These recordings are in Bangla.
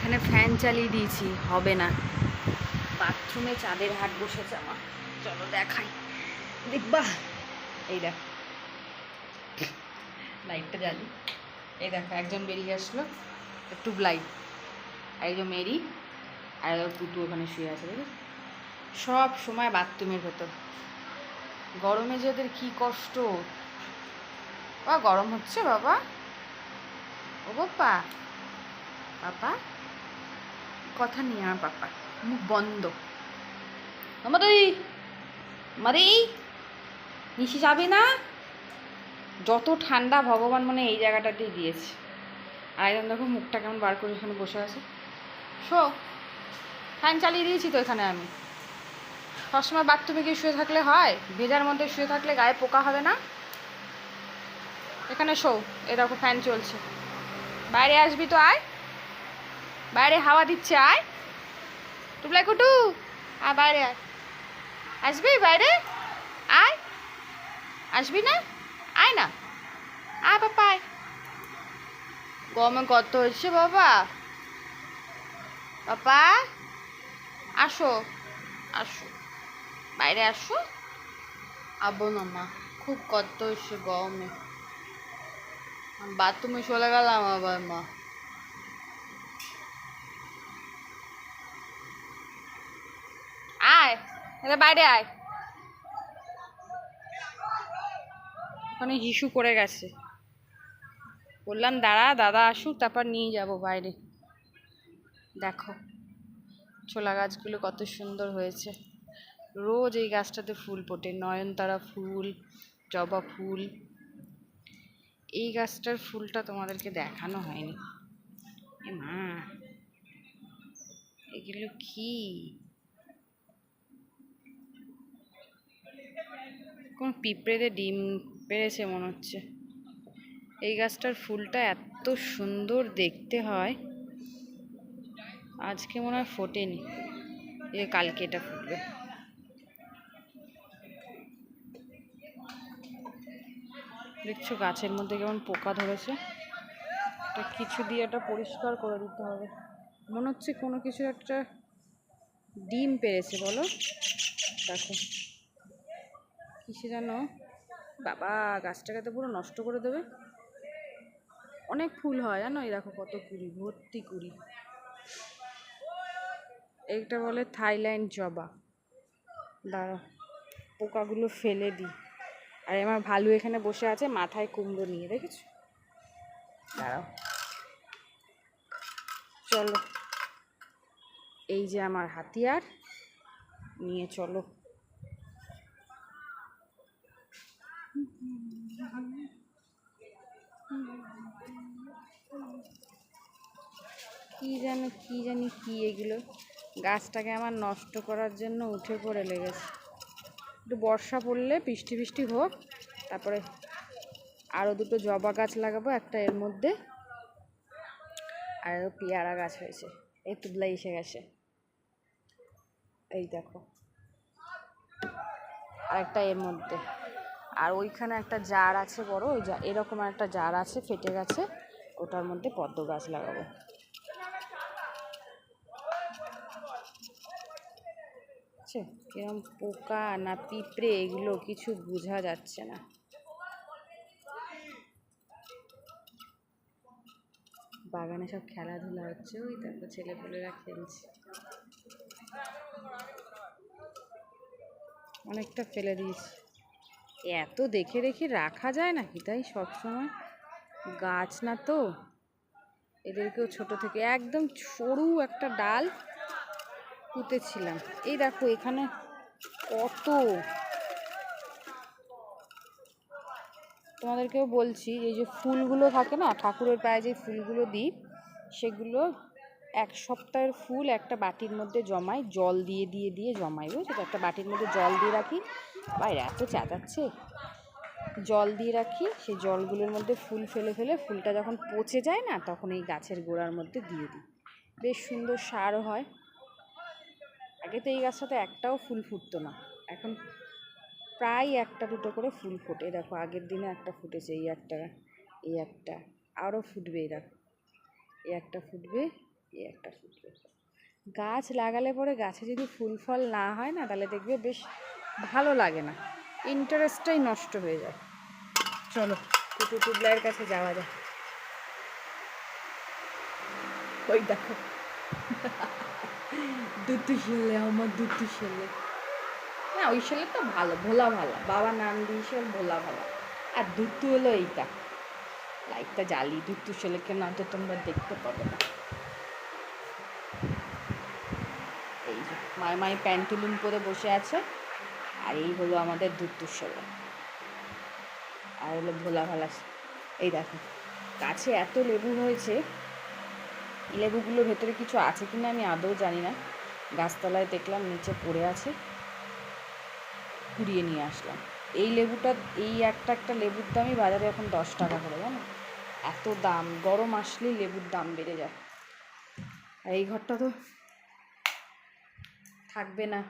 এখানে ফ্যান চালিয়ে দিয়েছি, হবে না। বাথরুমে চাঁদের হাট বসেছে আমার, চলো দেখাই, দেখবা? এই দেখ, লাইটটা জ্বালি। এই দেখো একজন বেরিয়ে আসলো, একটু লাইট, একজন মেরি আর পুটু ওখানে শুয়ে আছে, দেখো সব সময় বাথরুমের ভেতর। গরমে যে ওদের কী কষ্ট। বাবা গরম হচ্ছে বাবা, ও বাপ্পা, পাপা কথা নিয়ে আমার পাপা মুখ বন্ধ। আমারই মারি নিশি যাবে না। যত ঠান্ডা ভগবান মানে এই জায়গাটাতেই দিয়েছে। আর একদম দেখো মুখটা কেমন বার করে এখানে বসে আছে। শো, ফ্যান চালিয়ে দিয়েছি তো এখানে আমি। সবসময় বাথরুমে গিয়ে শুয়ে থাকলে হয়? ভেজার মধ্যে শুয়ে থাকলে গায়ে পোকা হবে না? এখানে শো, এ দেখো ফ্যান চলছে। বাইরে আসবি তো আয়, বাইরে হাওয়া দিচ্ছে, আয় টুপলাই কুটু, আয় বাইরে আয়। আসবি বাইরে, আয়। আসবি না? আয় না, আয় বাবা আয়। গরমে কত হচ্ছে বাবা, বাবা আসো, আসো বাইরে আসো। আবো না মা, খুব কত হচ্ছে গরমে। বাথরুমে চলে গেলাম আবার মা। আয়, বাইরে আয়। ওখানে হিসু করে গেছে, বললাম দাঁড়া, দাদা আসুক তারপর নিয়ে যাব বাইরে। দেখো ছোলা গাছগুলো কত সুন্দর হয়েছে। রোজ এই গাছটাতে ফুল ফোটে, নয়নতারা ফুল, জবা ফুল। এই গাছটার ফুলটা তোমাদেরকে দেখানো হয়নি। এ মা, এগুলো কি? কোন পিঁপড়েতে ডিম পেড়েছে মনে হচ্ছে। এই গাছটার ফুলটা এত সুন্দর দেখতে হয়, আজকে মনে হয় ফোটেনি, কালকে এটা ফুটবে। দেখছো গাছের মধ্যে কেমন পোকা ধরেছে, এটা কিছু দিয়ে এটা পরিষ্কার করে দিতে হবে। মনে হচ্ছে কোনো কিছু একটা ডিম পেড়েছে, বলো দেখো কিসে জানো। বাবা গাছটাকে তো পুরো নষ্ট করে দেবে। অনেক ফুল হয় জানো, এই দেখো কত কুড়ি, ভর্তি কুড়ি। এইটা বলে থাইল্যান্ড জবা। দাঁড়াও পোকাগুলো ফেলে দিই। আর আমার ভালু এখানে বসে আছে মাথায় কুমড়ো নিয়ে, দেখেছো? দাঁড়াও, চলো এই যে আমার হাতিয়ার নিয়ে চলো। কি জানো, কি জানি কি এগুলো, গাছটাকে আমার নষ্ট করার জন্য উঠে পড়ে লেগেছে। একটু বর্ষা পড়লে, বৃষ্টি বৃষ্টি হোক, তারপরে আরও দুটো জবা গাছ লাগাবো একটা এর মধ্যে। আর পেয়ারা গাছ হয়েছে, এই তুবলা এসে গেছে, এই দেখো আরেকটা এর মধ্যে। আর ওইখানে একটা জার আছে বড়, ওই এরকম একটা জার আছে ফেটে গেছে, ওটার মধ্যে পদ্ম গাছ লাগাবো। কিরম পোকা না পিঁপড়ে এগুলো কিছু বোঝা যাচ্ছে না। বাগানে সব খেলাধুলা হচ্ছে, ওই তারপর ছেলেপুলেরা খেলছে। অনেকটা ফেলে দিয়েছি, এত দেখে দেখে রাখা যায় নাকি তাই সবসময়? গাছ না তো, এদেরকেও ছোট থেকে একদম সরু একটা ডাল পুঁতেছিলাম। এই দেখো এখানে কত। তোমাদেরকেও বলছি, এই যে ফুলগুলো থাকে না ঠাকুরের পায়ে, যে ফুলগুলো দিই সেগুলো এক সপ্তাহের ফুল একটা বাটির মধ্যে জমাই, জল দিয়ে দিয়ে দিয়ে জমাই, বুঝছো? একটা বাটির মধ্যে জল দিয়ে রাখি, বাইরে এত চেঁচাচ্ছে, জল দিয়ে রাখি, সেই জলগুলোর মধ্যে ফুল ফেলে ফেলে ফুলটা যখন পচে যায় না তখন এই গাছের গোড়ার মধ্যে দিয়ে দিই, বেশ সুন্দর সার হয়। আগে তো এই গাছটাতে একটাও ফুল ফুটতো না, এখন প্রায় একটা দুটো করে ফুল ফোটে। দেখো আগের দিনে একটা ফুটেছে, এই একটা, এই একটা, আরও ফুটবে, এই দেখো এই একটা ফুটবে, এই একটা ফুটবে। গাছ লাগালে পরে গাছে যদি ফুল ফল না হয় না, তাহলে দেখবে বেশ ভালো লাগে না, ইন্টারেস্টটাই নষ্ট হয়ে যায়। চলো কুটু টুবলাইয়ের কাছে যাওয়া যায়। ওই দেখো দুতু ছেলে, আমার দুতু ছেলে। না ওই ছেলে তো ভালো, ভোলা ভালো, বাবা নাম দিয়েছে ভোলা ভালো। আর দুতু হলো এইটা, লাইটটা জ্বালি, দুতু ছেলেকে না তো তোমরা দেখতে পাবে না। এই যে মাই প্যান্টুলুন পরে বসে আছে, আর এই হলো আমাদের দুত্তুর ছেলে, আর হলো ভোলা ভালা। এই দেখো গাছে এত লেবু হয়েছে, এই লেবুগুলোর ভেতরে কিছু আছে কিনা আমি আদৌ জানি না। গাছতলায় দেখলাম নিচে পড়ে আছে, কুড়িয়ে নিয়ে আসলাম। এই লেবুটা, এই একটা একটা লেবুর দামই বাজারে এখন 10 টাকা করে, জানো? এত দাম, গরম আসলেই লেবুর দাম বেড়ে যায়। আর এই ঘরটা তো থাকবে না,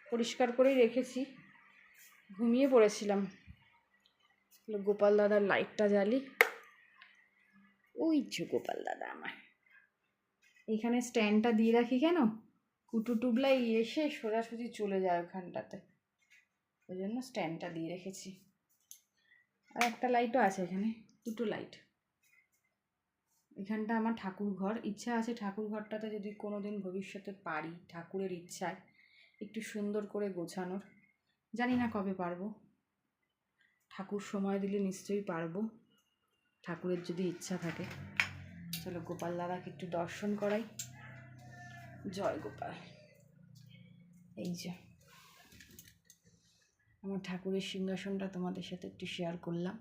পরিষ্কার করেই রেখেছি, ঘুমিয়ে পড়েছিলাম। গোপাল দাদার লাইটটা জ্বালি, ওই যে গোপাল দাদা আমার। এখানে স্ট্যান্ডটা দিয়ে রাখি কেন, কুটু টুবলাই এসে সোজাসুজি চলে যায় ওখানটাতে, ওই জন্য স্ট্যান্ডটা দিয়ে রেখেছি। আর একটা লাইটও আছে এখানে, দুটো লাইট। এখানটা আমার ঠাকুর ঘর, ইচ্ছা আছে ঠাকুর ঘরটাতে যদি কোনো দিন ভবিষ্যতে পারি, ঠাকুরের ইচ্ছায় একটু সুন্দর করে গোছানোর। জানি না কবে পারবো, ঠাকুর সময় দিলে নিশ্চয়ই পারবো, ঠাকুরের যদি ইচ্ছা থাকে। চলো গোপাল দাদাকে একটু দর্শন করাই। জয় গোপাল। এই যে আমার ঠাকুরের সিংহাসনটা তোমাদের সাথে একটু শেয়ার করলাম।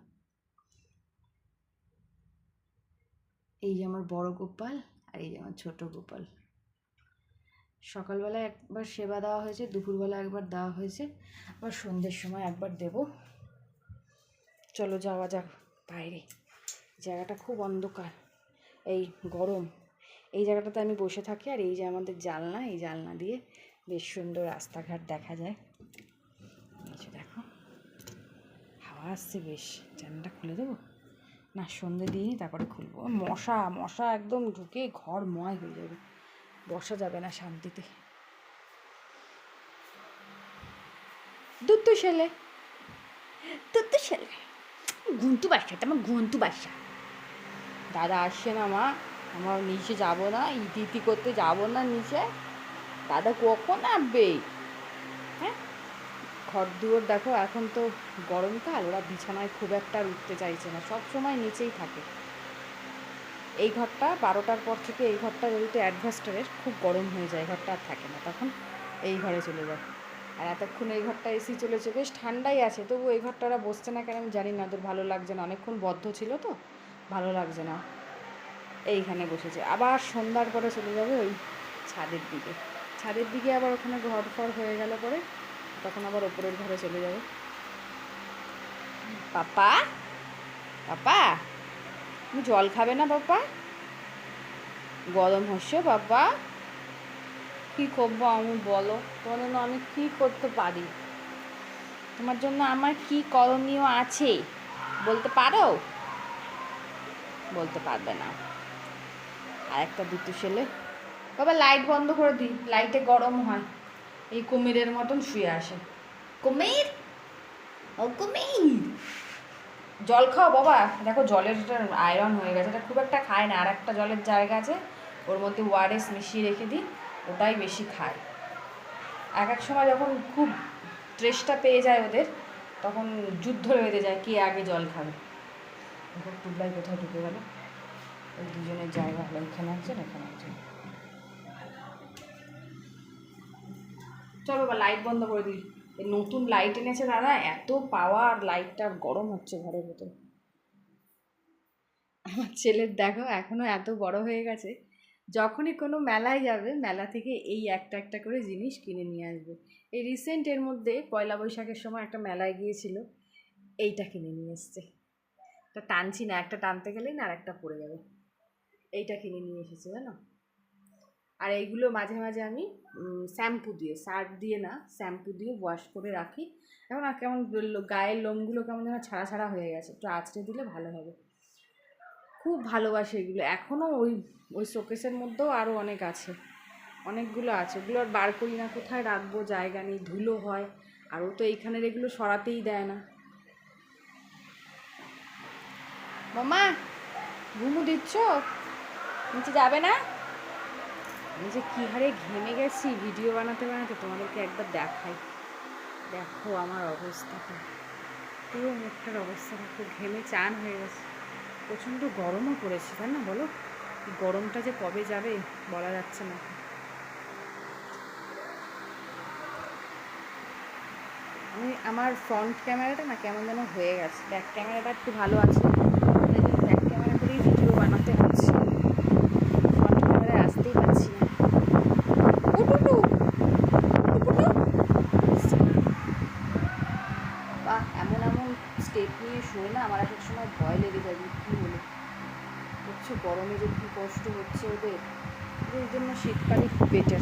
এই যে আমার বড় গোপাল, আর এই যে আমার ছোট গোপাল। সকালবেলা একবার সেবা দেওয়া হয়েছে, দুপুরবেলা একবার দেওয়া হয়েছে, আবার সন্ধ্যের সময় একবার দেব। চলো যাওয়া যাক বাইরে, জায়গাটা খুব অন্ধকার, এই গরম। এই জায়গাটাতে আমি বসে থাকি, আর এই যে আমাদের জানলা, এই জানলা দিয়ে বেশ সুন্দর রাস্তাঘাট দেখা যায়। এই দেখো হাওয়া আসছে বেশ, জানলাটা খুলে দেবো না, সন্ধে দিইনি তারপরে খুলবো। মশা মশা একদম ঢুকে ঘর ময় হয়ে যাবে, বসা যাবে না শান্তিতে। দুত্তু ছেলে, দুত্তু ছেলে, গুন্টু বাসা, এটা আমার গুন্টু বাসা। দাদা আসছে না মা, আমার নিচে যাবো না, ইতি করতে যাবো না নিচে, দাদা কখন আসবে? হ্যাঁ, ঘর দুয়ার দেখো, এখন তো গরমকাল, ওরা বিছানায় খুব একটা আর উঠতে চাইছে না, সব সময় নিচেই থাকে। এই ঘরটা 12টার পর থেকে, এই ঘরটা যেহেতু অ্যাডভাস্টারের, খুব গরম হয়ে যায়, ঘরটা আর থাকে না, তখন এই ঘরে চলে যায়। আর এতক্ষণ এই ঘরটা এসি চলেছে, বেশ ঠান্ডাই আছে, তবু এই ঘরটা ওরা বসছে না কেন আমি জানি না, ওদের ভালো লাগছে না, অনেকক্ষণ বদ্ধ ছিল তো, ভালো লাগছে না, এইখানে বসেছে। আবার সন্ধ্যার পরে চলে যাবে ওই ছাদের দিকে, ছাদের দিকে আবার ওখানে ঘর ফর হয়ে গেল পরে, তখন আবার ওপরের ঘরে চলে যাবে। পাপা, পাপা তুমি জল খাবে না পাপা? গরম হচ্ছে পাপা, কী করবো আমি বলো, তোমার জন্য আমি কী করতে পারি, তোমার জন্য আমার কি করণীয় আছে বলতে পারো? বলতে পারবে না। আর একটা দুটো ছেলে, বাবা লাইট বন্ধ করে দিই, লাইটে গরম হয়, এই কুমিরের মতন শুয়ে আসে। কুমির, ও কুমির, জল খাও বাবা। দেখো জলের আয়রন হয়ে গেছে, এটা খুব একটা খায় না, আর একটা জলের জায়গা আছে, ওর মধ্যে ওআরএস মিশিয়ে রেখে দিই, ওটাই বেশি খায়। এক এক সময় যখন খুব তৃষ্ণা পেয়ে যায় ওদের, তখন যুদ্ধ বেঁধে যায় কে আগে জল খাবে। এখন টুবলাই কোথায় ঢুকে গেল, ওই দুজনের জায়গা হলো, এখানে একজন, এখানে একজন। চলো বা লাইট বন্ধ করে দিই, এই নতুন লাইট এনেছে দাদা, এত পাওয়ার, লাইটটা গরম হচ্ছে ঘরের ভেতর। আমার ছেলের দেখো এখনো এত বড় হয়ে গেছে, যখনই কোনো মেলায় যাবে, মেলা থেকে এই একটা একটা করে জিনিস কিনে নিয়ে আসবে। এই রিসেন্ট এর মধ্যে পয়লা বৈশাখের সময় একটা মেলায় গিয়েছিল, এইটা কিনে নিয়ে এসছে। একটা টানছি না, একটা টানতে গেলেই না আর একটা পড়ে যাবে, এইটা কিনে নিয়ে এসেছে জানো। আর এইগুলো মাঝে মাঝে আমি শ্যাম্পু দিয়ে, সার্ফ দিয়ে না, শ্যাম্পু দিয়ে ওয়াশ করে রাখি। এখন আর কেমন গায়ের লোমগুলো কেমন যেন ছাড়া ছাড়া হয়ে গেছে, একটু আঁচড়ে দিলে ভালো হবে। খুব ভালোবাসে এগুলো। এখনও ওই ওই শোকেসের মধ্যেও আরও অনেক আছে, অনেকগুলো আছে। ওগুলো আর বার করি না, কোথায় রাখবো, জায়গা নেই, ধুলো হয়। আর ও তো এইখানের এগুলো সরাতেই দেয় না। মামা ঘুমু দিচ্ছ, নিচে যাবে না? আমি যে কী হারে ঘেমে গেছি ভিডিও বানাতে বানাতে, তোমাদেরকে একবার দেখাই। দেখো আমার অবস্থাটা, পুরো মুখটার অবস্থা দেখো, ঘেমে চান হয়ে গেছে। প্রচণ্ড গরমও পড়েছে, তাই না বলো? গরমটা যে কবে যাবে বলা যাচ্ছে না। আমি আমার ফ্রন্ট ক্যামেরাটা না কেমন যেন হয়ে গেছে, ব্যাক ক্যামেরাটা একটু ভালো আছে, তাই জন্য ব্যাক ক্যামেরা করেই ভিডিও বানাতে হচ্ছে। ফ্রন্ট ক্যামেরায় আসতেই পারছি না। বা এমন এমন স্টেপ নিয়ে শোয় না, আমার এক এক সময় ভয় লেগে যায় যে কী হলো হচ্ছে, গরমে যে কী কষ্ট হচ্ছে ওদের। এই জন্য শীতকালই বেটার।